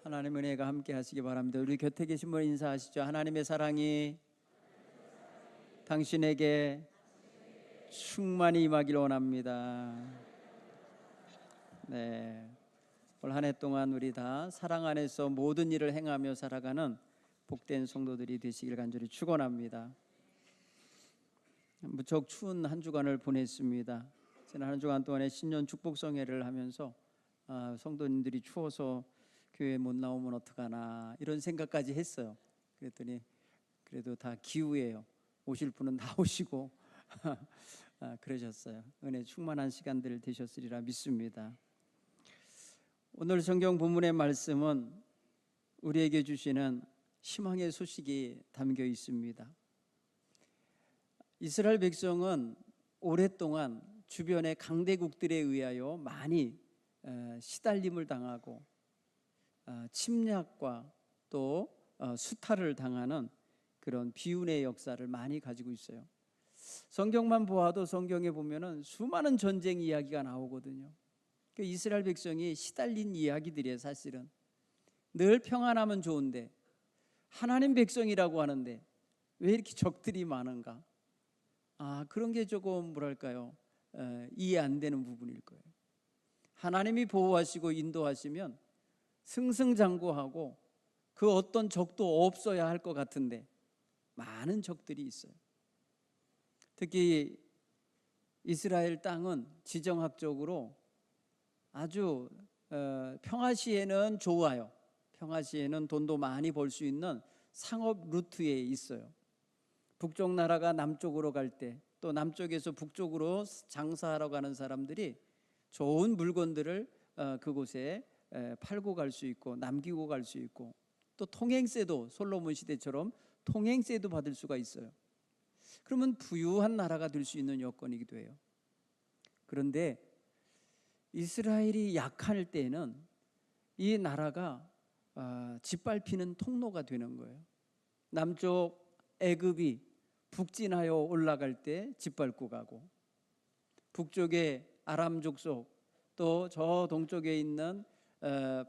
하나님의 은혜가 함께 하시기 바랍니다. 우리 곁에 계신 분 인사하시죠. 하나님의 사랑이 당신에게 충만히 임하길 원합니다. 네, 올 한 해 동안 우리 다 사랑 안에서 모든 일을 행하며 살아가는 복된 성도들이 되시길 간절히 축원합니다. 무척 추운 한 주간을 보냈습니다. 지난 한 주간 동안에 신년 축복성회를 하면서 성도님들이 추워서 교회 못 나오면 어떡하나 이런 생각까지 했어요. 그랬더니 그래도 다 기우예요. 오실 분은 다 오시고 그러셨어요. 은혜 충만한 시간들 되셨으리라 믿습니다. 오늘 성경 본문의 말씀은 우리에게 주시는 희망의 소식이 담겨 있습니다. 이스라엘 백성은 오랫동안 주변의 강대국들에 의하여 많이 시달림을 당하고 침략과 또 수탈을 당하는 그런 비운의 역사를 많이 가지고 있어요. 성경만 보아도 성경에 보면은 수많은 전쟁 이야기가 나오거든요. 그 이스라엘 백성이 시달린 이야기들이에요. 사실은 늘 평안하면 좋은데 하나님 백성이라고 하는데 왜 이렇게 적들이 많은가? 그런 게 조금 뭐랄까요? 이해 안 되는 부분일 거예요. 하나님이 보호하시고 인도하시면 승승장구하고 그 어떤 적도 없어야 할 것 같은데 많은 적들이 있어요. 특히 이스라엘 땅은 지정학적으로 아주 평화시에는 좋아요. 평화시에는 돈도 많이 벌 수 있는 상업 루트에 있어요. 북쪽 나라가 남쪽으로 갈 때 또 남쪽에서 북쪽으로 장사하러 가는 사람들이 좋은 물건들을 그곳에 팔고 갈 수 있고 남기고 갈 수 있고 또 통행세도 솔로몬 시대처럼 통행세도 받을 수가 있어요. 그러면 부유한 나라가 될 수 있는 여건이기도 해요. 그런데 이스라엘이 약할 때는 이 나라가 짓밟히는 통로가 되는 거예요. 남쪽 애굽이 북진하여 올라갈 때 짓밟고 가고 북쪽에 아람 족속 또 저 동쪽에 있는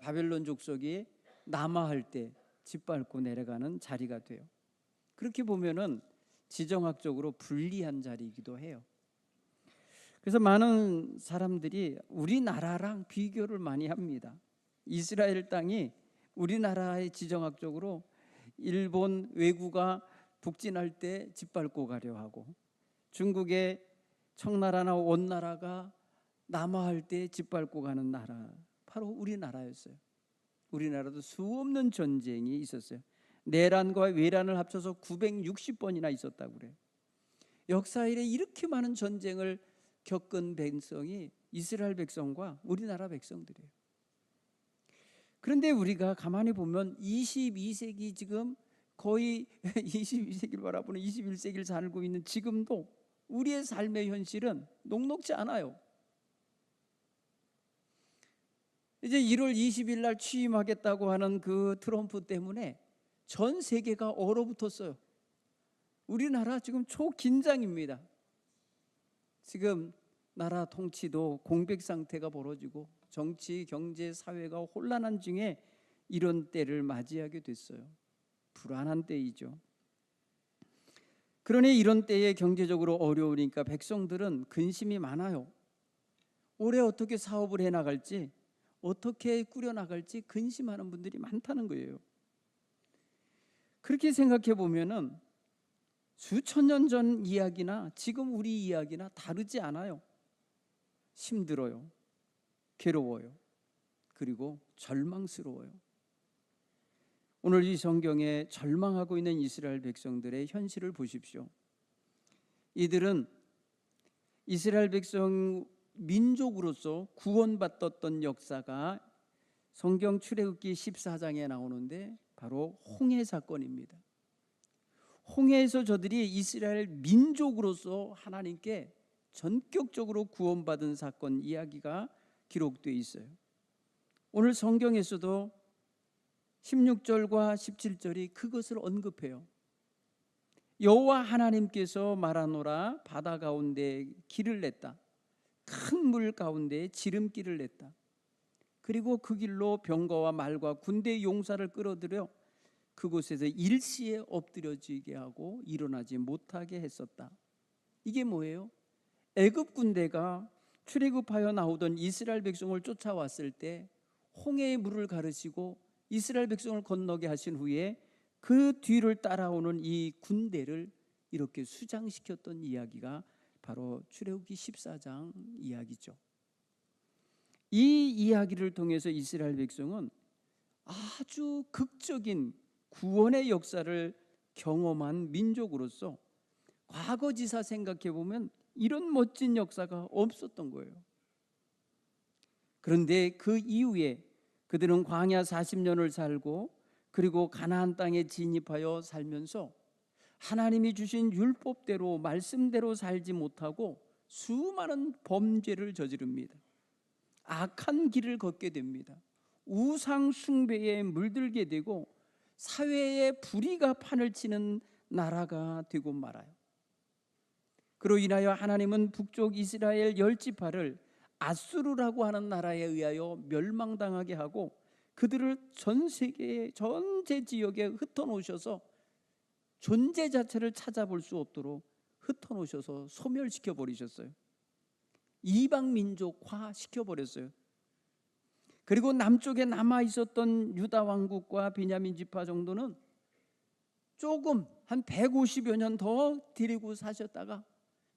바벨론 족속이 남하할 때 짓밟고 내려가는 자리가 돼요. 그렇게 보면은 지정학적으로 불리한 자리이기도 해요. 그래서 많은 사람들이 우리나라랑 비교를 많이 합니다. 이스라엘 땅이 우리나라의 지정학적으로 일본 왜구가 북진할 때 짓밟고 가려 하고 중국의 청나라나 원나라가 남하할 때 짓밟고 가는 나라 바로 우리나라였어요. 우리나라도 수없는 전쟁이 있었어요. 내란과 외란을 합쳐서 960번이나 있었다고 그래요. 역사 이래 이렇게 많은 전쟁을 겪은 백성이 이스라엘 백성과 우리나라 백성들이에요. 그런데 우리가 가만히 보면 22세기 지금 거의 22세기를 바라보는 21세기를 살고 있는 지금도 우리의 삶의 현실은 녹록지 않아요. 이제 1월 20일 날 취임하겠다고 하는 그 트럼프 때문에 전 세계가 얼어붙었어요. 우리나라 지금 초긴장입니다. 지금 나라 통치도 공백 상태가 벌어지고 정치, 경제, 사회가 혼란한 중에 이런 때를 맞이하게 됐어요. 불안한 때이죠. 그러니 이런 때에 경제적으로 어려우니까 백성들은 근심이 많아요. 올해 어떻게 사업을 해나갈지 어떻게 꾸려나갈지 근심하는 분들이 많다는 거예요. 그렇게 생각해 보면은 수천 년 전 이야기나 지금 우리 이야기나 다르지 않아요. 힘들어요. 괴로워요. 그리고 절망스러워요. 오늘 이 성경에 절망하고 있는 이스라엘 백성들의 현실을 보십시오. 이들은 이스라엘 백성 민족으로서 구원받았던 역사가 성경 출애굽기 14장에 나오는데 바로 홍해 사건입니다. 홍해에서 저들이 이스라엘 민족으로서 하나님께 전격적으로 구원받은 사건 이야기가 기록되어 있어요. 오늘 성경에서도 16절과 17절이 그것을 언급해요. 여호와 하나님께서 말하노라 바다 가운데 길을 냈다. 큰 물 가운데 지름길을 냈다. 그리고 그 길로 병거와 말과 군대의 용사를 끌어들여 그곳에서 일시에 엎드려지게 하고 일어나지 못하게 했었다. 이게 뭐예요? 애굽 군대가 출애굽하여 나오던 이스라엘 백성을 쫓아왔을 때 홍해의 물을 가르시고 이스라엘 백성을 건너게 하신 후에 그 뒤를 따라오는 이 군대를 이렇게 수장시켰던 이야기가 바로 출애굽기 14장 이야기죠. 이 이야기를 통해서 이스라엘 백성은 아주 극적인 구원의 역사를 경험한 민족으로서 과거지사 생각해 보면 이런 멋진 역사가 없었던 거예요. 그런데 그 이후에 그들은 광야 40년을 살고 그리고 가나안 땅에 진입하여 살면서 하나님이 주신 율법대로 말씀대로 살지 못하고 수많은 범죄를 저지릅니다. 악한 길을 걷게 됩니다. 우상 숭배에 물들게 되고 사회에 불의가 판을 치는 나라가 되고 말아요. 그로 인하여 하나님은 북쪽 이스라엘 10지파를 아수르라고 하는 나라에 의하여 멸망당하게 하고 그들을 전 세계의 전체 지역에 흩어놓으셔서 존재 자체를 찾아볼 수 없도록 흩어놓으셔서 소멸시켜 버리셨어요. 이방 민족화 시켜버렸어요. 그리고 남쪽에 남아 있었던 유다 왕국과 베냐민 지파 정도는 조금 한 150여 년 더 데리고 사셨다가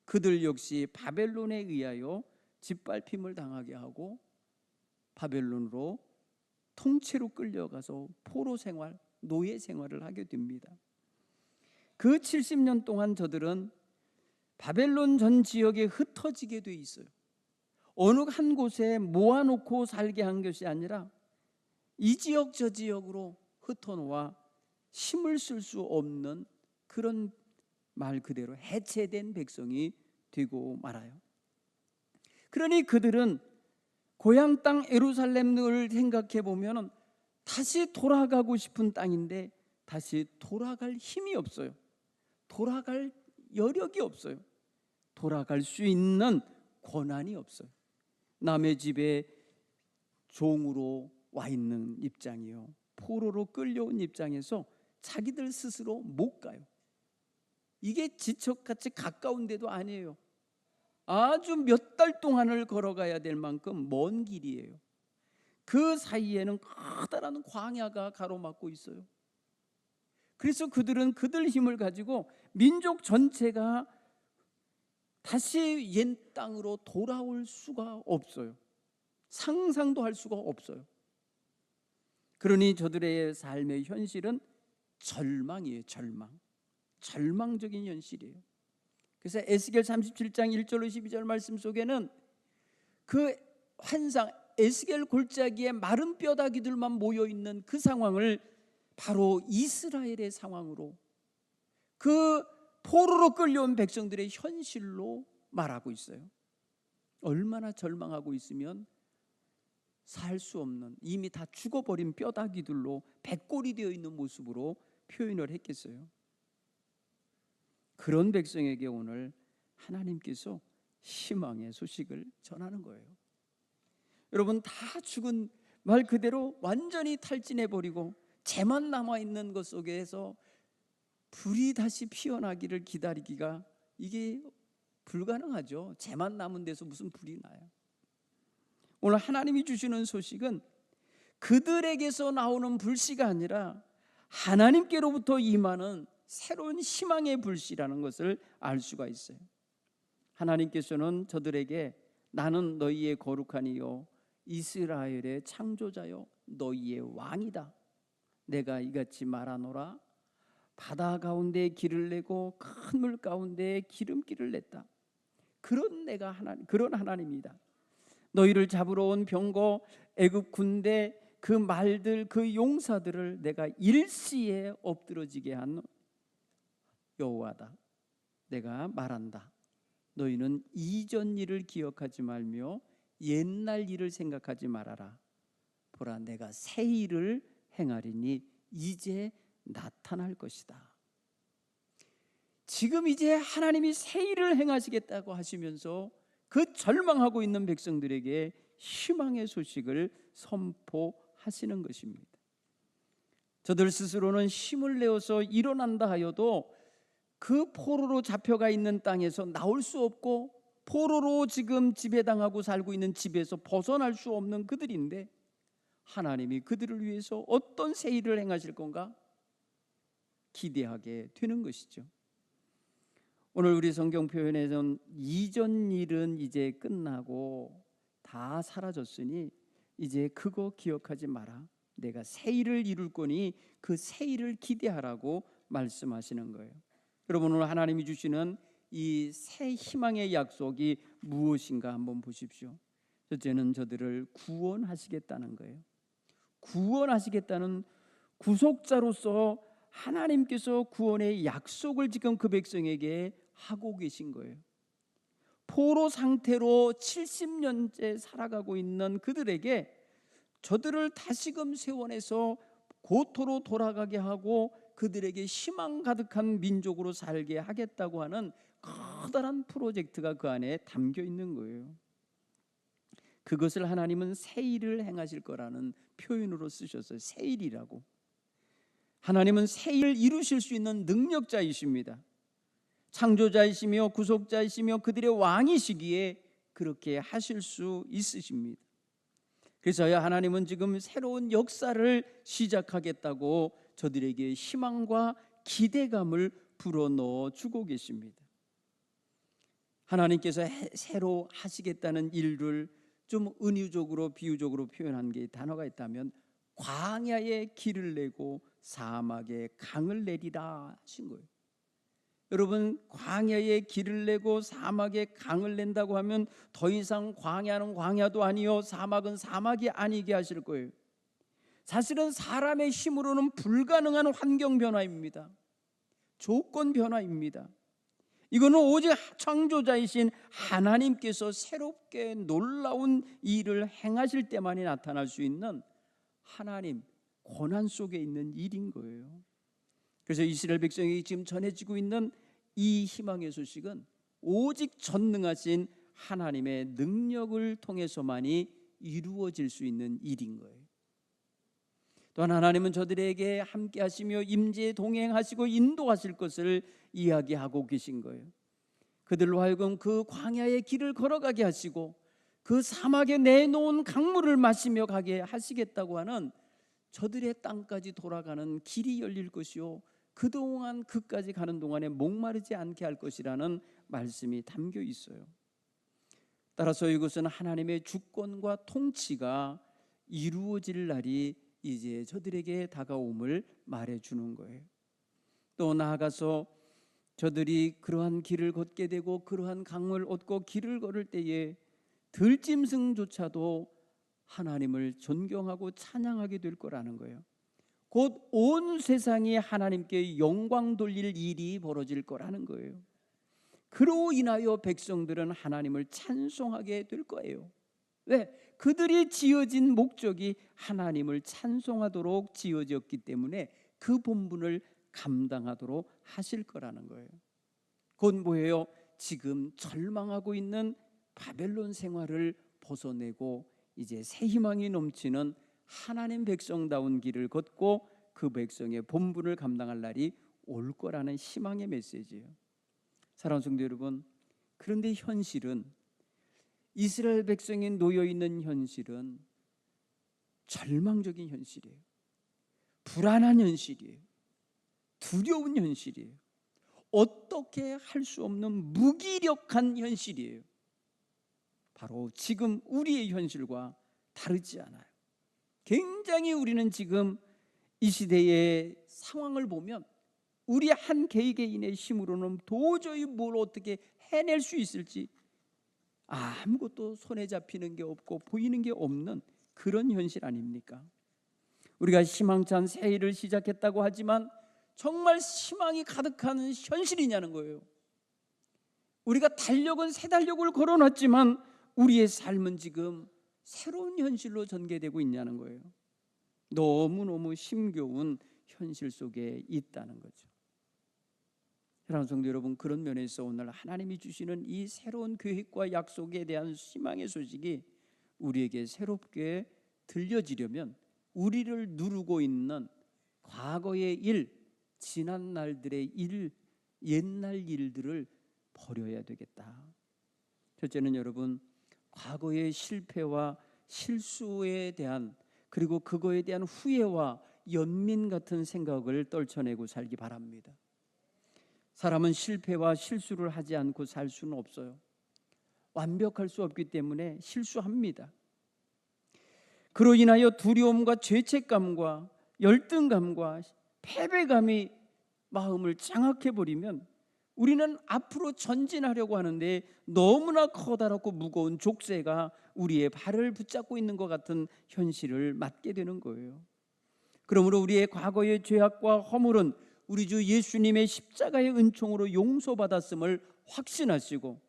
그들 역시 바벨론에 의하여 짓밟힘을 당하게 하고 바벨론으로 통째로 끌려가서 포로 생활, 노예 생활을 하게 됩니다. 그 70년 동안 저들은 바벨론 전 지역에 흩어지게 돼 있어요. 어느 한 곳에 모아놓고 살게 한 것이 아니라 이 지역 저 지역으로 흩어놓아 힘을 쓸 수 없는 그런 말 그대로 해체된 백성이 되고 말아요. 그러니 그들은 고향 땅 예루살렘을 생각해 보면 다시 돌아가고 싶은 땅인데 다시 돌아갈 힘이 없어요. 돌아갈 여력이 없어요. 돌아갈 수 있는 권한이 없어요. 남의 집에 종으로 와 있는 입장이요, 포로로 끌려온 입장에서 자기들 스스로 못 가요. 이게 지척같이 가까운 데도 아니에요. 아주 몇 달 동안을 걸어가야 될 만큼 먼 길이에요. 그 사이에는 커다란 광야가 가로막고 있어요. 그래서 그들은 그들 힘을 가지고 민족 전체가 다시 옛 땅으로 돌아올 수가 없어요. 상상도 할 수가 없어요. 그러니 저들의 삶의 현실은 절망이에요. 절망적인 현실이에요. 그래서 에스겔 37장 1절로 12절 말씀 속에는 그 환상, 에스겔 골짜기에 마른 뼈다귀들만 모여있는 그 상황을 바로 이스라엘의 상황으로, 그 포로로 끌려온 백성들의 현실로 말하고 있어요. 얼마나 절망하고 있으면 살 수 없는, 이미 다 죽어버린 뼈다귀들로 백골이 되어 있는 모습으로 표현을 했겠어요. 그런 백성에게 오늘 하나님께서 희망의 소식을 전하는 거예요. 여러분, 다 죽은, 말 그대로 완전히 탈진해버리고 재만 남아있는 것 속에서 불이 다시 피어나기를 기다리기가 이게 불가능하죠. 재만 남은 데서 무슨 불이 나요. 오늘 하나님이 주시는 소식은 그들에게서 나오는 불씨가 아니라 하나님께로부터 임하는 새로운 희망의 불씨라는 것을 알 수가 있어요. 하나님께서는 저들에게 나는 너희의 거룩한 이요 이스라엘의 창조자요 너희의 왕이다. 내가 이같이 말하노라. 바다 가운데 길을 내고 큰 물 가운데 기름길을 냈다. 그런 내가 하나님, 그런 하나님이다. 너희를 잡으러 온 병거 애굽 군대 그 말들, 그 용사들을 내가 일시에 엎드러지게 한 여호와다. 내가 말한다. 너희는 이전 일을 기억하지 말며 옛날 일을 생각하지 말아라. 보라, 내가 새 일을 행하리니 이제 나타날 것이다. 지금 이제 하나님이 새 일을 행하시겠다고 하시면서 그 절망하고 있는 백성들에게 희망의 소식을 선포하시는 것입니다. 저들 스스로는 힘을 내어서 일어난다 하여도 그 포로로 잡혀가 있는 땅에서 나올 수 없고 포로로 지금 지배당하고 살고 있는 집에서 벗어날 수 없는 그들인데 하나님이 그들을 위해서 어떤 새 일을 행하실 건가 기대하게 되는 것이죠. 오늘 우리 성경 표현에서는 이전 일은 이제 끝나고 다 사라졌으니 이제 그거 기억하지 마라. 내가 새 일을 이룰 거니 그 새 일을 기대하라고 말씀하시는 거예요. 여러분, 오늘 하나님이 주시는 이 새 희망의 약속이 무엇인가 한번 보십시오. 첫째는 저들을 구원하시겠다는 거예요. 구원하시겠다는 구속자로서 하나님께서 구원의 약속을 지금 그 백성에게 하고 계신 거예요. 포로 상태로 70년째 살아가고 있는 그들에게 저들을 다시금 세원해서 고토로 돌아가게 하고 그들에게 희망 가득한 민족으로 살게 하겠다고 하는 커다란 프로젝트가 그 안에 담겨 있는 거예요. 그것을 하나님은 새 일을 행하실 거라는 표현으로 쓰셨어요. 새 일이라고. 하나님은 새 일을 이루실 수 있는 능력자이십니다. 창조자이시며 구속자이시며 그들의 왕이시기에 그렇게 하실 수 있으십니다. 그래서야 하나님은 지금 새로운 역사를 시작하겠다고 저들에게 희망과 기대감을 불어넣어 주고 계십니다. 하나님께서 새로 하시겠다는 일을 좀 은유적으로 비유적으로 표현한 게 단어가 있다면 광야에 길을 내고 사막에 강을 내리라 하신 거예요. 여러분, 광야에 길을 내고 사막에 강을 낸다고 하면 더 이상 광야는 광야도 아니요 사막은 사막이 아니게 하실 거예요. 사실은 사람의 힘으로는 불가능한 환경 변화입니다. 조건 변화입니다. 이거는 오직 창조자이신 하나님께서 새롭게 놀라운 일을 행하실 때만이 나타날 수 있는 하나님 고난 속에 있는 일인 거예요. 그래서 이스라엘 백성이 지금 전해지고 있는 이 희망의 소식은 오직 전능하신 하나님의 능력을 통해서만이 이루어질 수 있는 일인 거예요. 또한 하나님은 저들에게 함께 하시며 임재 동행하시고 인도하실 것을 이야기하고 계신 거예요. 그들로 하여금 그 광야의 길을 걸어가게 하시고 그 사막에 내놓은 강물을 마시며 가게 하시겠다고 하는 저들의 땅까지 돌아가는 길이 열릴 것이요 그동안 그까지 가는 동안에 목마르지 않게 할 것이라는 말씀이 담겨 있어요. 따라서 이것은 하나님의 주권과 통치가 이루어질 날이 이제 저들에게 다가옴을 말해주는 거예요. 또 나아가서 저들이 그러한 길을 걷게 되고 그러한 강을 얻고 길을 걸을 때에 들짐승조차도 하나님을 존경하고 찬양하게 될 거라는 거예요. 곧 온 세상이 하나님께 영광 돌릴 일이 벌어질 거라는 거예요. 그로 인하여 백성들은 하나님을 찬송하게 될 거예요. 왜? 그들이 지어진 목적이 하나님을 찬송하도록 지어졌기 때문에 그 본분을 감당하도록 하실 거라는 거예요. 곧 뭐예요? 지금 절망하고 있는 바벨론 생활을 벗어내고 이제 새 희망이 넘치는 하나님 백성다운 길을 걷고 그 백성의 본분을 감당할 날이 올 거라는 희망의 메시지예요. 사랑하는 성도 여러분, 그런데 현실은 이스라엘 백성이 놓여 있는 현실은 절망적인 현실이에요. 불안한 현실이에요. 두려운 현실이에요. 어떻게 할 수 없는 무기력한 현실이에요. 바로 지금 우리의 현실과 다르지 않아요. 굉장히 우리는 지금 이 시대의 상황을 보면 우리 한 개개인의 힘으로는 도저히 뭘 어떻게 해낼 수 있을지 아무것도 손에 잡히는 게 없고 보이는 게 없는 그런 현실 아닙니까? 우리가 희망찬 새 일을 시작했다고 하지만 정말 희망이 가득한 현실이냐는 거예요. 우리가 달력은 새 달력을 걸어놨지만 우리의 삶은 지금 새로운 현실로 전개되고 있냐는 거예요. 너무너무 힘겨운 현실 속에 있다는 거죠. 사랑하는 성도 여러분, 그런 면에서 오늘 하나님이 주시는 이 새로운 계획과 약속에 대한 희망의 소식이 우리에게 새롭게 들려지려면 우리를 누르고 있는 과거의 일, 지난 날들의 일, 옛날 일들을 버려야 되겠다. 첫째는 여러분, 과거의 실패와 실수에 대한, 그리고 그거에 대한 후회와 연민 같은 생각을 떨쳐내고 살기 바랍니다. 사람은 실패와 실수를 하지 않고 살 수는 없어요. 완벽할 수 없기 때문에 실수합니다. 그로 인하여 두려움과 죄책감과 열등감과 패배감이 마음을 장악해버리면 우리는 앞으로 전진하려고 하는데 너무나 커다랗고 무거운 족쇄가 우리의 발을 붙잡고 있는 것 같은 현실을 맞게 되는 거예요. 그러므로 우리의 과거의 죄악과 허물은 우리 주 예수님의 십자가의 은총으로 용서받았음을 확신하시고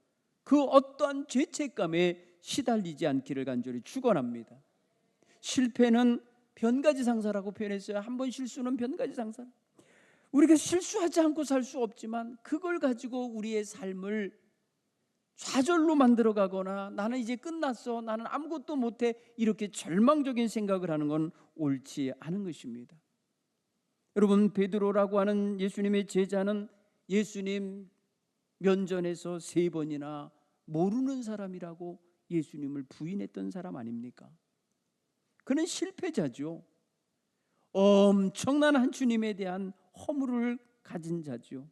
그 어떠한 죄책감에 시달리지 않기를 간절히 축원합니다. 실패는 변가지상사라고 표현했어요. 한 번 실수는 변가지상사. 우리가 실수하지 않고 살 수 없지만 그걸 가지고 우리의 삶을 좌절로 만들어가거나 나는 이제 끝났어, 나는 아무것도 못해, 이렇게 절망적인 생각을 하는 건 옳지 않은 것입니다. 여러분, 베드로라고 하는 예수님의 제자는 예수님 면전에서 3번이나 모르는 사람이라고 예수님을 부인했던 사람 아닙니까? 그는 실패자죠. 엄청난 한 주님에 대한 허물을 가진 자죠.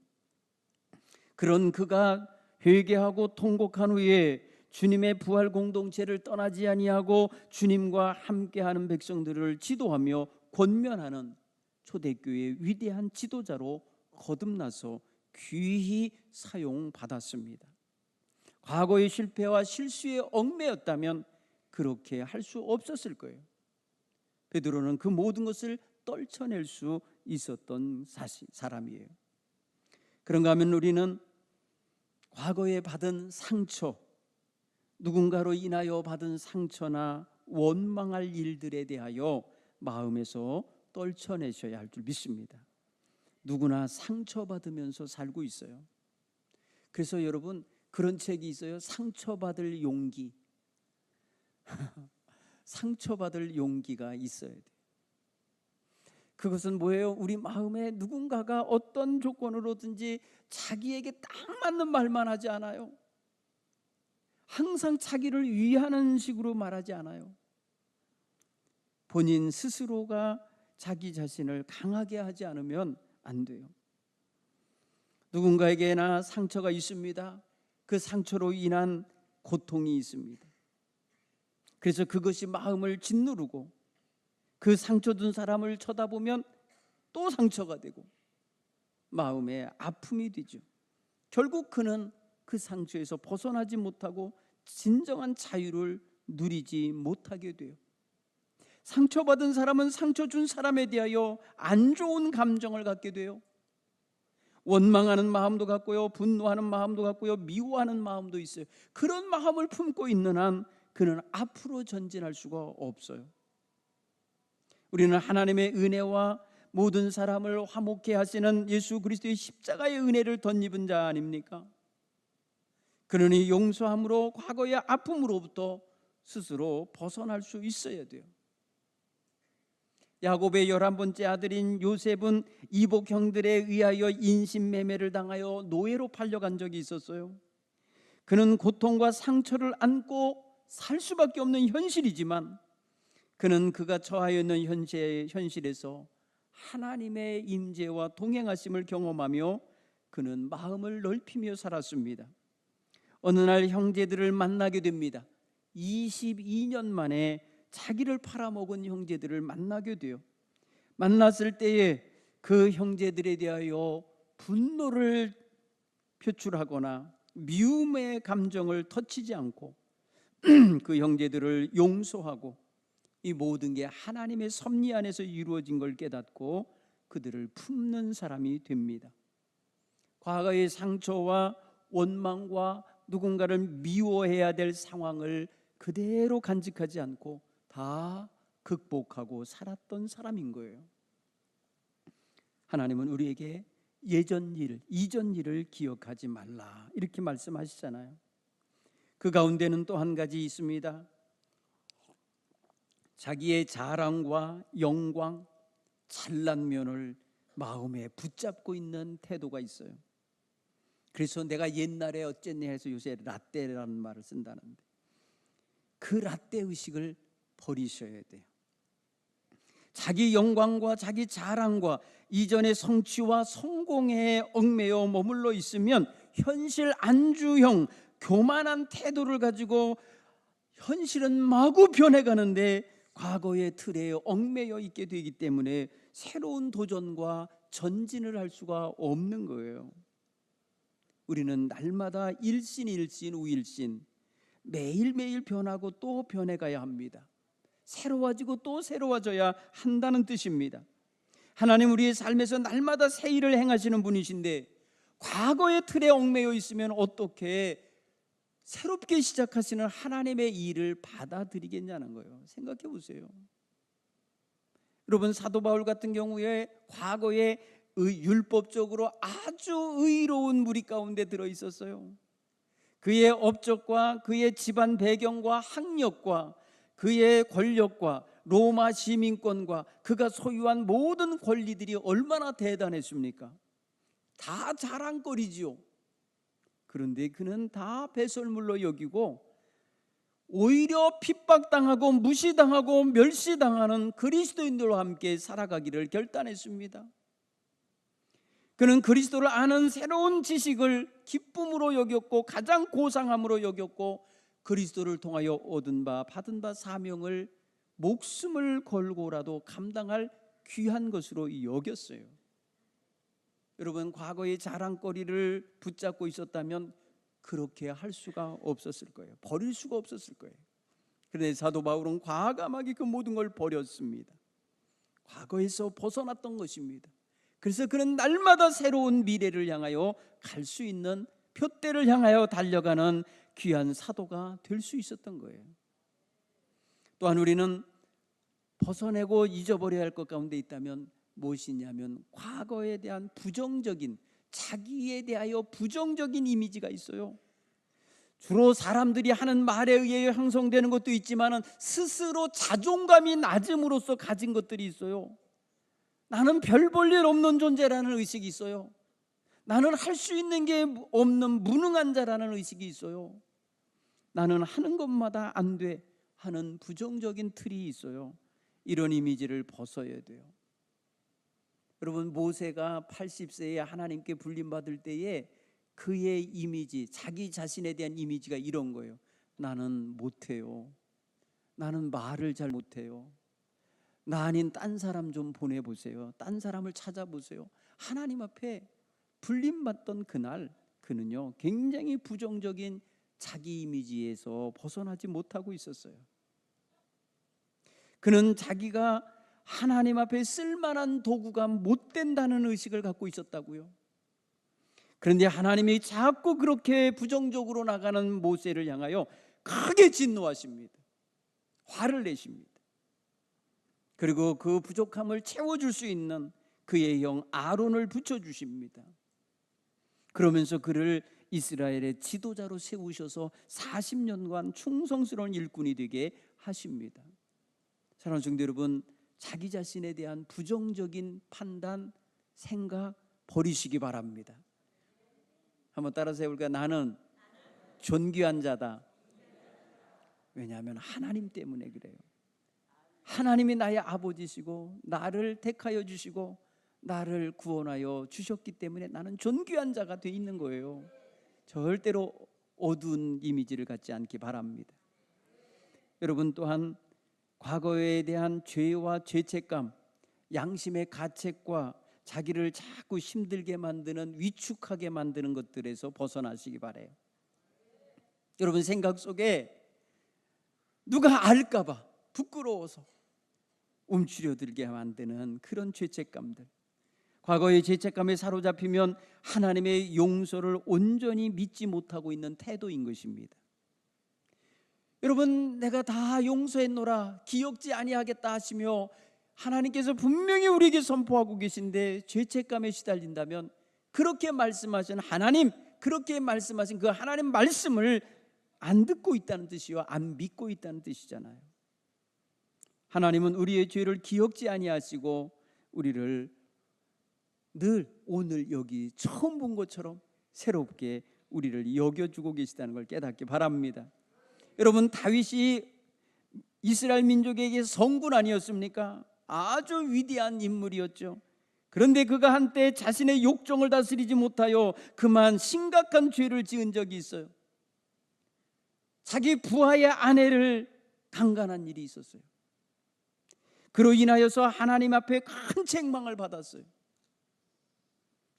그런 그가 회개하고 통곡한 후에 주님의 부활 공동체를 떠나지 아니하고 주님과 함께하는 백성들을 지도하며 권면하는 초대교회의 위대한 지도자로 거듭나서 귀히 사용받았습니다. 과거의 실패와 실수에 얽매였다면 그렇게 할 수 없었을 거예요. 베드로는 그 모든 것을 떨쳐낼 수 있었던 사람이에요. 그런가 하면 우리는 과거에 받은 상처, 누군가로 인하여 받은 상처나 원망할 일들에 대하여 마음에서 떨쳐내셔야 할 줄 믿습니다. 누구나 상처받으면서 살고 있어요. 그래서 여러분, 그런 책이 있어요. 상처받을 용기. 상처받을 용기가 있어야 돼요. 그것은 뭐예요? 우리 마음에 누군가가 어떤 조건으로든지 자기에게 딱 맞는 말만 하지 않아요. 항상 자기를 위하는 식으로 말하지 않아요. 본인 스스로가 자기 자신을 강하게 하지 않으면 안 돼요. 누군가에게나 상처가 있습니다. 그 상처로 인한 고통이 있습니다. 그래서 그것이 마음을 짓누르고 그 상처 준 사람을 쳐다보면 또 상처가 되고 마음에 아픔이 되죠. 결국 그는 그 상처에서 벗어나지 못하고 진정한 자유를 누리지 못하게 돼요. 상처받은 사람은 상처 준 사람에 대하여 안 좋은 감정을 갖게 돼요. 원망하는 마음도 갖고요, 분노하는 마음도 갖고요, 미워하는 마음도 있어요. 그런 마음을 품고 있는 한 그는 앞으로 전진할 수가 없어요. 우리는 하나님의 은혜와 모든 사람을 화목케 하시는 예수 그리스도의 십자가의 은혜를 덧입은 자 아닙니까? 그러니 용서함으로 과거의 아픔으로부터 스스로 벗어날 수 있어야 돼요. 야곱의 11번째 아들인 요셉은 이복 형들에 의하여 인신매매를 당하여 노예로 팔려간 적이 있었어요. 그는 고통과 상처를 안고 살 수밖에 없는 현실이지만 그는 그가 처하여 있는 현실에서 하나님의 임재와 동행하심을 경험하며 그는 마음을 넓히며 살았습니다. 어느 날 형제들을 만나게 됩니다. 22년 만에 자기를 팔아먹은 형제들을 만나게 돼요. 만났을 때에 그 형제들에 대하여 분노를 표출하거나 미움의 감정을 터치지 않고 그 형제들을 용서하고 이 모든 게 하나님의 섭리 안에서 이루어진 걸 깨닫고 그들을 품는 사람이 됩니다. 과거의 상처와 원망과 누군가를 미워해야 될 상황을 그대로 간직하지 않고 다 극복하고 살았던 사람인 거예요. 하나님은 우리에게 예전 일, 이전 일을 기억하지 말라 이렇게 말씀하시잖아요. 그 가운데는 또 한 가지 있습니다. 자기의 자랑과 영광, 잘난 면을 마음에 붙잡고 있는 태도가 있어요. 그래서 내가 옛날에 어쨌니 해서 요새 라떼라는 말을 쓴다는데, 그 라떼 의식을 버리셔야 돼요. 자기 영광과 자기 자랑과 이전의 성취와 성공에 얽매여 머물러 있으면 현실 안주형 교만한 태도를 가지고 현실은 마구 변해가는데 과거의 틀에 얽매여 있게 되기 때문에 새로운 도전과 전진을 할 수가 없는 거예요. 우리는 날마다 일신 우일신, 매일매일 변하고 또 변해가야 합니다. 새로워지고 또 새로워져야 한다는 뜻입니다. 하나님 우리의 삶에서 날마다 새 일을 행하시는 분이신데 과거의 틀에 얽매여 있으면 어떻게 새롭게 시작하시는 하나님의 일을 받아들이겠냐는 거예요. 생각해 보세요. 여러분, 사도 바울 같은 경우에 과거에 율법적으로 아주 의로운 무리 가운데 들어 있었어요. 그의 업적과 그의 집안 배경과 학력과 그의 권력과 로마 시민권과 그가 소유한 모든 권리들이 얼마나 대단했습니까? 다 자랑거리지요. 그런데 그는 다 배설물로 여기고 오히려 핍박당하고 무시당하고 멸시당하는 그리스도인들과 함께 살아가기를 결단했습니다. 그는 그리스도를 아는 새로운 지식을 기쁨으로 여겼고 가장 고상함으로 여겼고 그리스도를 통하여 얻은 바 받은 바 사명을 목숨을 걸고라도 감당할 귀한 것으로 여겼어요. 여러분, 과거의 자랑거리를 붙잡고 있었다면 그렇게 할 수가 없었을 거예요. 버릴 수가 없었을 거예요. 그런데 사도 바울은 과감하게 그 모든 걸 버렸습니다. 과거에서 벗어났던 것입니다. 그래서 그는 날마다 새로운 미래를 향하여 갈 수 있는, 표대를 향하여 달려가는 귀한 사도가 될 수 있었던 거예요. 또한 우리는 벗어내고 잊어버려야 할 것 가운데 있다면 무엇이냐면 과거에 대한 부정적인, 자기에 대하여 부정적인 이미지가 있어요. 주로 사람들이 하는 말에 의해 형성되는 것도 있지만 스스로 자존감이 낮음으로써 가진 것들이 있어요. 나는 별 볼 일 없는 존재라는 의식이 있어요. 나는 할 수 있는 게 없는 무능한 자라는 의식이 있어요. 나는 하는 것마다 안 돼 하는 부정적인 틀이 있어요. 이런 이미지를 벗어야 돼요. 여러분, 모세가 80세에 하나님께 불림받을 때에 그의 이미지, 자기 자신에 대한 이미지가 이런 거예요. 나는 못해요. 나는 말을 잘 못해요. 나 아닌 딴 사람 좀 보내보세요. 딴 사람을 찾아보세요. 하나님 앞에 불림받던 그날 그는요 굉장히 부정적인 자기 이미지에서 벗어나지 못하고 있었어요. 그는 자기가 하나님 앞에 쓸만한 도구가 못 된다는 의식을 갖고 있었다고요. 그런데 하나님이 자꾸 그렇게 부정적으로 나가는 모세를 향하여 크게 진노하십니다. 화를 내십니다. 그리고 그 부족함을 채워줄 수 있는 그의 형 아론을 붙여주십니다. 그러면서 그를 이스라엘의 지도자로 세우셔서 40년간 충성스러운 일꾼이 되게 하십니다. 사랑하는 성도 여러분, 자기 자신에 대한 부정적인 판단, 생각 버리시기 바랍니다. 한번 따라서 해볼까요? 나는 존귀한 자다. 왜냐하면 하나님 때문에 그래요. 하나님이 나의 아버지시고 나를 택하여 주시고 나를 구원하여 주셨기 때문에 나는 존귀한 자가 돼 있는 거예요. 절대로 어두운 이미지를 갖지 않기 바랍니다. 여러분, 또한 과거에 대한 죄와 죄책감, 양심의 가책과 자기를 자꾸 힘들게 만드는, 위축하게 만드는 것들에서 벗어나시기 바라요. 여러분, 생각 속에 누가 알까 봐 부끄러워서 움츠려들게 만드는 그런 죄책감들, 과거의 죄책감에 사로잡히면 하나님의 용서를 온전히 믿지 못하고 있는 태도인 것입니다. 여러분, 내가 다 용서했노라, 기억지 아니하겠다 하시며 하나님께서 분명히 우리에게 선포하고 계신데 죄책감에 시달린다면 그렇게 말씀하신 하나님, 그렇게 말씀하신 그 하나님 말씀을 안 듣고 있다는 뜻이요, 안 믿고 있다는 뜻이잖아요. 하나님은 우리의 죄를 기억지 아니하시고 우리를 늘 오늘 여기 처음 본 것처럼 새롭게 우리를 여겨주고 계시다는 걸 깨닫기 바랍니다. 여러분, 다윗이 이스라엘 민족에게 성군 아니었습니까? 아주 위대한 인물이었죠. 그런데 그가 한때 자신의 욕정을 다스리지 못하여 그만 심각한 죄를 지은 적이 있어요. 자기 부하의 아내를 강간한 일이 있었어요. 그로 인하여서 하나님 앞에 큰 책망을 받았어요.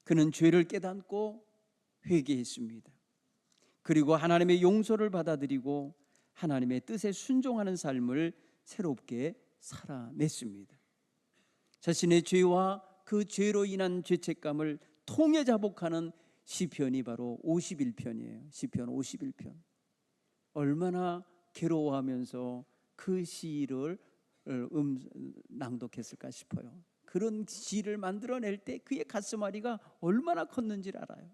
그는 죄를 깨닫고 회개했습니다. 그리고 하나님의 용서를 받아들이고 하나님의 뜻에 순종하는 삶을 새롭게 살아냈습니다. 자신의 죄와 그 죄로 인한 죄책감을 통해 자복하는 시편이 바로 51편이에요. 시편 51편. 얼마나 괴로워하면서 그 시를 낭독했을까 싶어요. 그런 시를 만들어낼 때 그의 가슴앓이가 얼마나 컸는지를 알아요.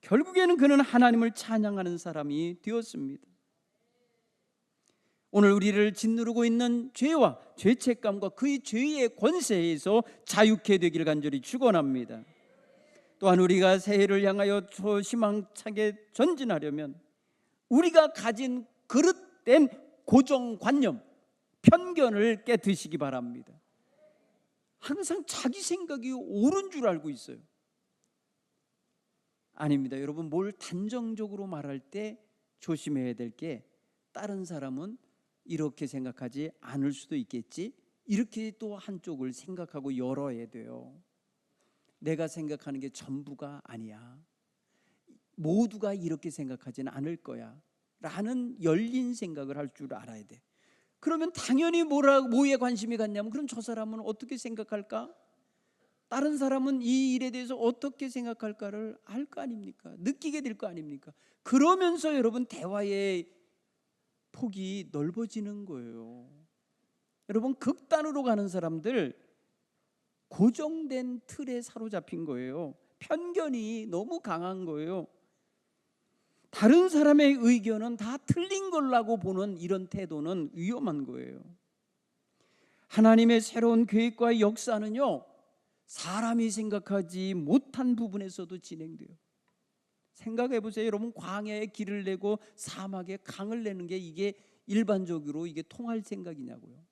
결국에는 그는 하나님을 찬양하는 사람이 되었습니다. 오늘 우리를 짓누르고 있는 죄와 죄책감과 그의 죄의 권세에서 자유케 되기를 간절히 축원합니다. 또한 우리가 새해를 향하여 희망차게 전진하려면 우리가 가진 그릇된 고정관념, 편견을 깨트시기 바랍니다. 항상 자기 생각이 옳은 줄 알고 있어요. 아닙니다. 여러분, 뭘 단정적으로 말할 때 조심해야 될 게 다른 사람은 이렇게 생각하지 않을 수도 있겠지, 이렇게 또 한쪽을 생각하고 열어야 돼요. 내가 생각하는 게 전부가 아니야. 모두가 이렇게 생각하지는 않을 거야 라는 열린 생각을 할 줄 알아야 돼. 그러면 당연히 뭐에 관심이 갔냐면 그럼 저 사람은 어떻게 생각할까? 다른 사람은 이 일에 대해서 어떻게 생각할까를 알 거 아닙니까? 느끼게 될 거 아닙니까? 그러면서 여러분 대화의 폭이 넓어지는 거예요. 여러분, 극단으로 가는 사람들 고정된 틀에 사로잡힌 거예요. 편견이 너무 강한 거예요. 다른 사람의 의견은 다 틀린 걸라고 보는 이런 태도는 위험한 거예요. 하나님의 새로운 계획과 역사는요, 사람이 생각하지 못한 부분에서도 진행돼요. 생각해 보세요. 여러분, 광야에 길을 내고 사막에 강을 내는 게 이게 일반적으로 이게 통할 생각이냐고요.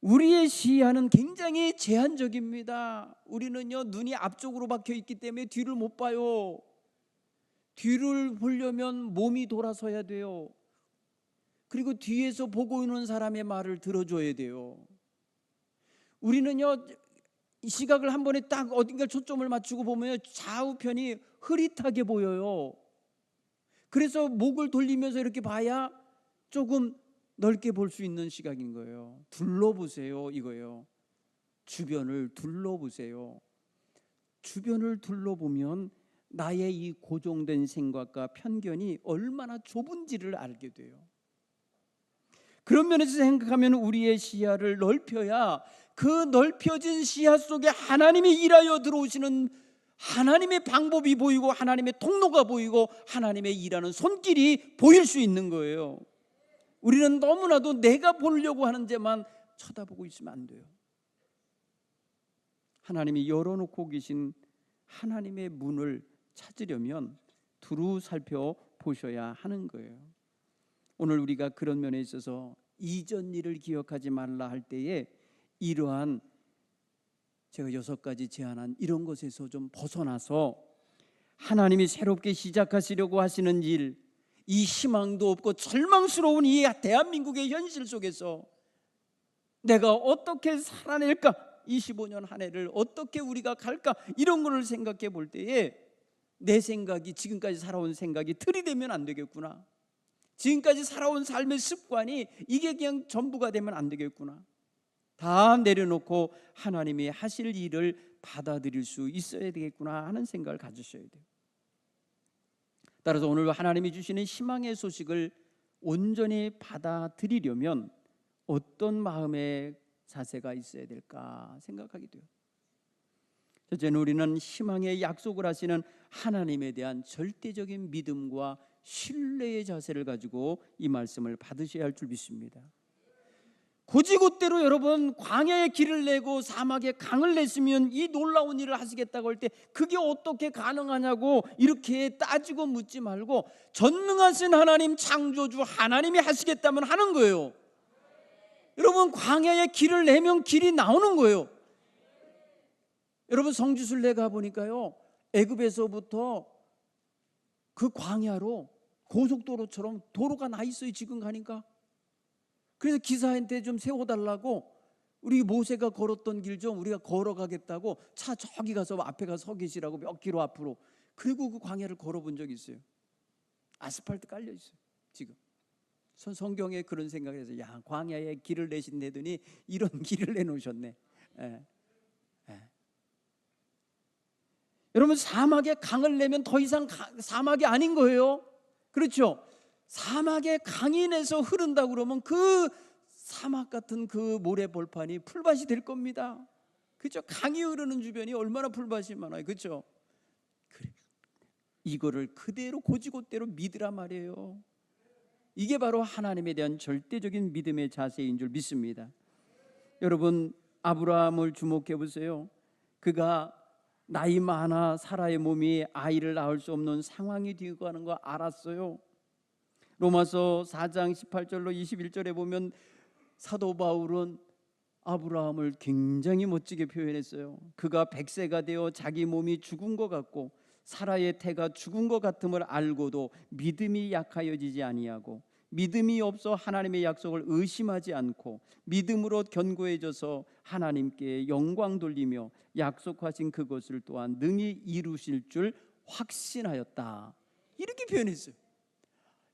우리의 시야는 굉장히 제한적입니다. 우리는요, 눈이 앞쪽으로 박혀 있기 때문에 뒤를 못 봐요. 뒤를 보려면 몸이 돌아서야 돼요. 그리고 뒤에서 보고 있는 사람의 말을 들어줘야 돼요. 우리는요, 이 시각을 한 번에 딱 어딘가 초점을 맞추고 보면 좌우편이 흐릿하게 보여요. 그래서 목을 돌리면서 이렇게 봐야 조금 넓게 볼 수 있는 시각인 거예요. 둘러보세요, 이거예요. 주변을 둘러보세요. 주변을 둘러보면 나의 이 고정된 생각과 편견이 얼마나 좁은지를 알게 돼요. 그런 면에서 생각하면 우리의 시야를 넓혀야 그 넓혀진 시야 속에 하나님이 일하여 들어오시는 하나님의 방법이 보이고 하나님의 통로가 보이고 하나님의 일하는 손길이 보일 수 있는 거예요. 우리는 너무나도 내가 보려고 하는 데만 쳐다보고 있으면 안 돼요. 하나님이 열어놓고 계신 하나님의 문을 찾으려면 두루 살펴보셔야 하는 거예요. 오늘 우리가 그런 면에 있어서 이전 일을 기억하지 말라 할 때에 이러한 제가 6가지 제안한 이런 것에서 좀 벗어나서 하나님이 새롭게 시작하시려고 하시는 일, 이 희망도 없고 절망스러운 이 대한민국의 현실 속에서 내가 어떻게 살아낼까, 25년 한 해를 어떻게 우리가 갈까, 이런 거를 생각해 볼 때에 내 생각이 지금까지 살아온 생각이 틀이 되면 안 되겠구나. 지금까지 살아온 삶의 습관이 이게 그냥 전부가 되면 안 되겠구나. 다 내려놓고 하나님이 하실 일을 받아들일 수 있어야 되겠구나 하는 생각을 가지셔야 돼요. 따라서 오늘 하나님이 주시는 희망의 소식을 온전히 받아들이려면 어떤 마음의 자세가 있어야 될까 생각하게 돼요. 첫째는 우리는 희망의 약속을 하시는 하나님에 대한 절대적인 믿음과 신뢰의 자세를 가지고 이 말씀을 받으셔야 할 줄 믿습니다. 고지곳대로 여러분 광야에 길을 내고 사막에 강을 냈으면 이 놀라운 일을 하시겠다고 할 때 그게 어떻게 가능하냐고 이렇게 따지고 묻지 말고 전능하신 하나님, 창조주 하나님이 하시겠다면 하는 거예요. 여러분 광야에 길을 내면 길이 나오는 거예요. 여러분 성지순례 가보니까요, 애굽에서부터 그 광야로 고속도로처럼 도로가 나 있어요. 지금 가니까. 그래서 기사한테 좀 세워달라고, 우리 모세가 걸었던 길 좀 우리가 걸어가겠다고 차 저기 가서 앞에 가서 서 계시라고 몇 킬로 앞으로. 그리고 그 광야를 걸어본 적이 있어요. 아스팔트 깔려 있어요. 지금 성경에 그런 생각을 해서 야, 광야에 길을 내신다더니 이런 길을 내놓으셨네. 예. 예. 여러분 사막에 강을 내면 더 이상 사막이 아닌 거예요. 그렇죠? 사막에 강이 내서 흐른다 그러면 그 사막 같은 그 모래 벌판이 풀밭이 될 겁니다. 그렇죠? 강이 흐르는 주변이 얼마나 풀밭이 많아요. 그렇죠? 그래. 이거를 그대로 고지곳대로 믿으라 말이에요. 이게 바로 하나님에 대한 절대적인 믿음의 자세인 줄 믿습니다. 여러분 아브라함을 주목해 보세요. 그가 나이 많아 사라의 몸이 아이를 낳을 수 없는 상황이 되고 가는 거 알았어요. 로마서 4장 18절로 21절에 보면 사도 바울은 아브라함을 굉장히 멋지게 표현했어요. 그가 100세가 되어 자기 몸이 죽은 것 같고 사라의 태가 죽은 것 같음을 알고도 믿음이 약하여지지 아니하고 믿음이 없어 하나님의 약속을 의심하지 않고 믿음으로 견고해져서 하나님께 영광 돌리며 약속하신 그것을 또한 능히 이루실 줄 확신하였다. 이렇게 표현했어요.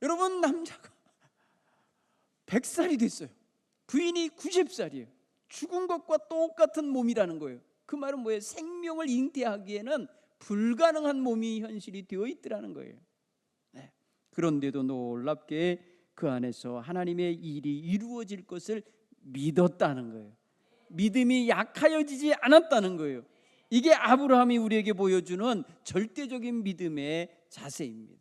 여러분 남자가 100살이 됐어요. 부인이 90살이에요. 죽은 것과 똑같은 몸이라는 거예요. 그 말은 뭐예요? 생명을 잉태하기에는 불가능한 몸이 현실이 되어 있더라는 거예요. 네. 그런데도 놀랍게 그 안에서 하나님의 일이 이루어질 것을 믿었다는 거예요. 믿음이 약하여지지 않았다는 거예요. 이게 아브라함이 우리에게 보여주는 절대적인 믿음의 자세입니다.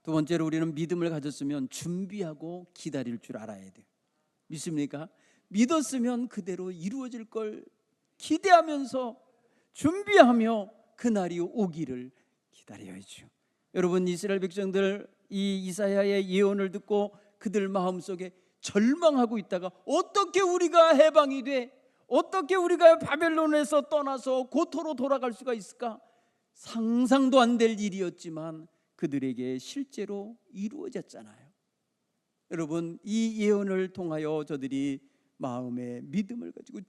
두 번째로 우리는 믿음을 가졌으면 준비하고 기다릴 줄 알아야 돼요. 믿습니까? 믿었으면 그대로 이루어질 걸 기대하면서 준비하며 그날이 오기를 기다려야죠. 여러분 이스라엘 백성들 이 이사야의 예언을 듣고 그들 마음속에 절망하고 있다가 어떻게 우리가 해방이 돼? 어떻게 우리가 바벨론에서 떠나서 고토로 돌아갈 수가 있을까? 상상도 안 될 일이었지만 그들에게 실제로 이루어졌잖아요. 여러분 이 예언을 통하여 저들이 마음에 믿음을 가지고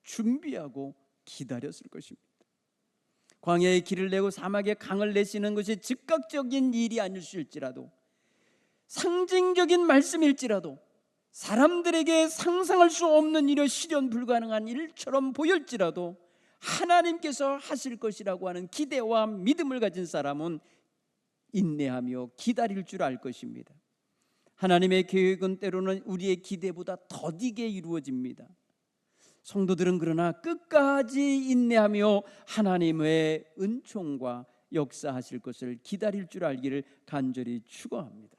준비하고 기다렸을 것입니다. 광야에 길을 내고 사막에 강을 내시는 것이 즉각적인 일이 아닐지라도 상징적인 말씀일지라도 사람들에게 상상할 수 없는 일이 실현 불가능한 일처럼 보일지라도 하나님께서 하실 것이라고 하는 기대와 믿음을 가진 사람은 인내하며 기다릴 줄 알 것입니다. 하나님의 계획은 때로는 우리의 기대보다 더디게 이루어집니다. 성도들은 그러나 끝까지 인내하며 하나님의 은총과 역사하실 것을 기다릴 줄 알기를 간절히 축원합니다.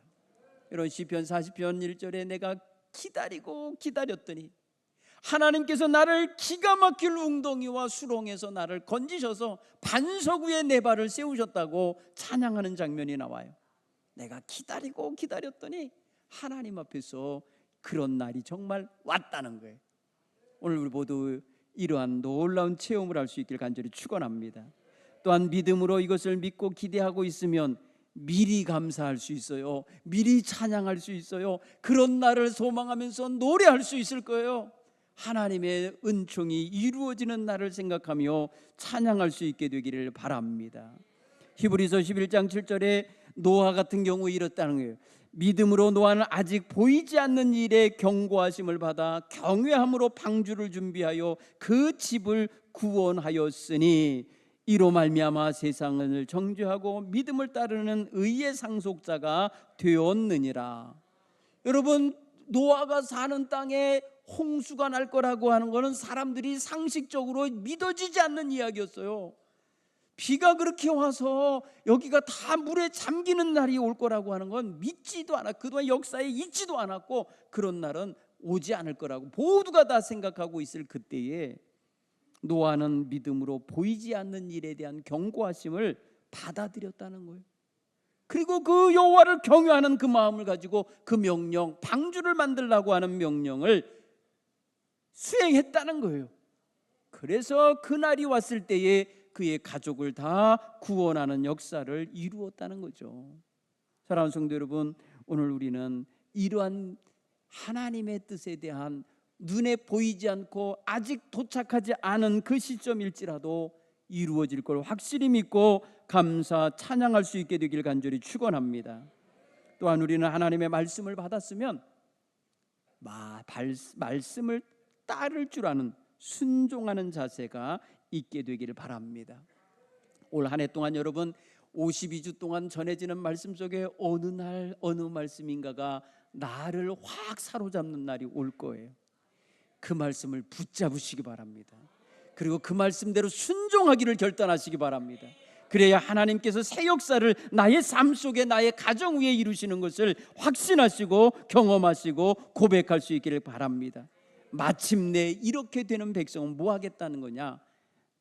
여러분 시편 40편 1절에 내가 기다리고 기다렸더니 하나님께서 나를 기가 막힐 웅덩이와 수렁에서 나를 건지셔서 반석 위에 내 발을 세우셨다고 찬양하는 장면이 나와요. 내가 기다리고 기다렸더니 하나님 앞에서 그런 날이 정말 왔다는 거예요. 오늘 우리 모두 이러한 놀라운 체험을 할 수 있길 간절히 축원합니다. 또한 믿음으로 이것을 믿고 기대하고 있으면 미리 감사할 수 있어요. 미리 찬양할 수 있어요. 그런 날을 소망하면서 노래할 수 있을 거예요. 하나님의 은총이 이루어지는 날을 생각하며 찬양할 수 있게 되기를 바랍니다. 히브리서 11장 7절에 노아 같은 경우 이렇다는 거예요. 믿음으로 노아는 아직 보이지 않는 일에 경고하심을 받아 경외함으로 방주를 준비하여 그 집을 구원하였으니 이로 말미암아 세상을 정죄하고 믿음을 따르는 의의 상속자가 되었느니라. 여러분 노아가 사는 땅에 홍수가 날 거라고 하는 것은 사람들이 상식적으로 믿어지지 않는 이야기였어요. 비가 그렇게 와서 여기가 다 물에 잠기는 날이 올 거라고 하는 건 믿지도 않아. 그동안 역사에 있지도 않았고 그런 날은 오지 않을 거라고 모두가 다 생각하고 있을 그때에 노아는 믿음으로 보이지 않는 일에 대한 경고하심을 받아들였다는 거예요. 그리고 그 여호와를 경외하는 그 마음을 가지고 그 명령, 방주를 만들라고 하는 명령을 수행했다는 거예요. 그래서 그날이 왔을 때에 그의 가족을 다 구원하는 역사를 이루었다는 거죠. 사랑하는 성도 여러분, 오늘 우리는 이러한 하나님의 뜻에 대한 눈에 보이지 않고 아직 도착하지 않은 그 시점일지라도 이루어질 걸 확실히 믿고 감사 찬양할 수 있게 되길 간절히 축원합니다. 또한 우리는 하나님의 말씀을 받았으면 말씀을 따를 줄 아는 순종하는 자세가 있게 되기를 바랍니다. 올 한 해 동안 여러분 52주 동안 전해지는 말씀 속에 어느 날 어느 말씀인가가 나를 확 사로잡는 날이 올 거예요. 그 말씀을 붙잡으시기 바랍니다. 그리고 그 말씀대로 순종하기를 결단하시기 바랍니다. 그래야 하나님께서 새 역사를 나의 삶 속에 나의 가정 위에 이루시는 것을 확신하시고 경험하시고 고백할 수 있기를 바랍니다. 마침내 이렇게 되는 백성은 뭐 하겠다는 거냐?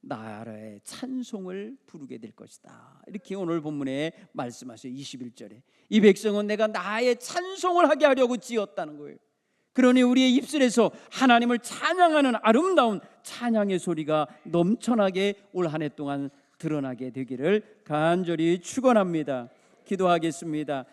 나라의 찬송을 부르게 될 것이다. 이렇게 오늘 본문에 말씀하셔요. 21절에 이 백성은 내가 나의 찬송을 하게 하려고 지었다는 거예요. 그러니 우리의 입술에서 하나님을 찬양하는 아름다운 찬양의 소리가 넘쳐나게 올 한 해 동안 드러나게 되기를 간절히 축원합니다. 기도하겠습니다.